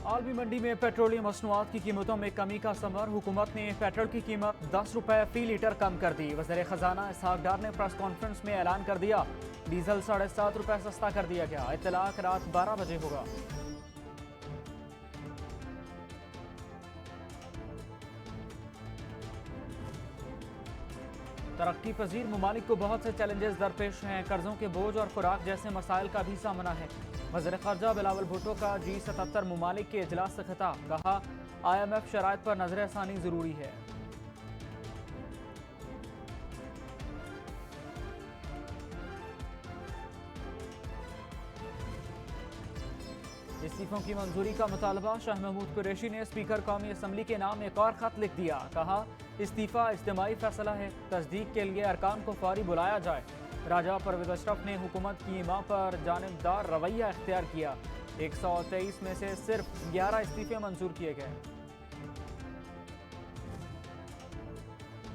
आलमी मंडी में पेट्रोलियम मसनूआत की कीमतों में कमी का समर। हुकूमत ने पेट्रोल की कीमत 10 रुपए फी लीटर कम कर दी। वज़ीर खजाना इसहाक डार ने प्रेस कॉन्फ्रेंस में ऐलान कर दिया, डीजल 7.5 रुपए सस्ता कर दिया गया। इत्तलाक रात 12 बजे होगा। तरक्की पजीर ममालिक को बहुत से चैलेंजेस दरपेश हैं। कर्जों के बोझ और खुराक जैसे मसाइल का भी सामना है। वज़ीर ख़ारजा बिलावल भुट्टो का G77 ममालिक के इजलास से खिताब। कहा, IMF शराइत पर नजरसानी जरूरी है। इस्तीफों की मंजूरी का मुतालबा। शाह महमूद कुरैशी ने स्पीकर कौमी असम्बली के नाम एक और खत लिख दिया। कहा, इस्तीफा इज्तिमाई फैसला है, तस्दीक के लिए अरकान को फौरी बुलाया जाए। राजा परवेज अशरफ ने हुकूमत की मां पर जानिबदार रवैया इख्तियार किया। 123 में से सिर्फ 11 इस्तीफे मंजूर किए गए।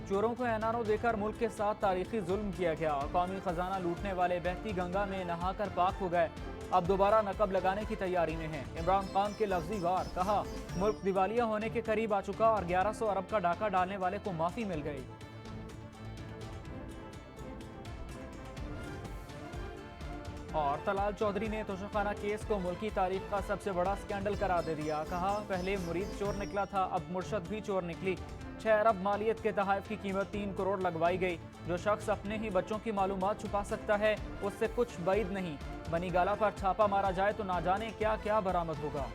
चोरों को एनआरओ देकर मुल्क के साथ तारीखी जुल्म किया गया। कौमी खजाना लूटने वाले बहती गंगा में नहाकर पाक हो गए, अब दोबारा नकब लगाने की तैयारी में हैं। इमरान खान के लफ्जी वार। कहा, मुल्क दिवालिया होने के करीब आ चुका और 1100 अरब का डाका डालने वाले को माफी मिल गई। और तलाल चौधरी ने तोशाखाना केस को मुल्की तारीख का सबसे बड़ा स्कैंडल करार दे दिया। कहा, पहले मुरीद चोर निकला था, अब मुर्शद भी चोर निकली। 6 अरब मालियत के तहाइफ की कीमत 3 करोड़ लगवाई गई। जो शख्स अपने ही बच्चों की मालूमात छुपा सकता है, उससे कुछ बैद नहीं। बनी गाला पर छापा मारा जाए तो ना जाने क्या क्या बरामद होगा।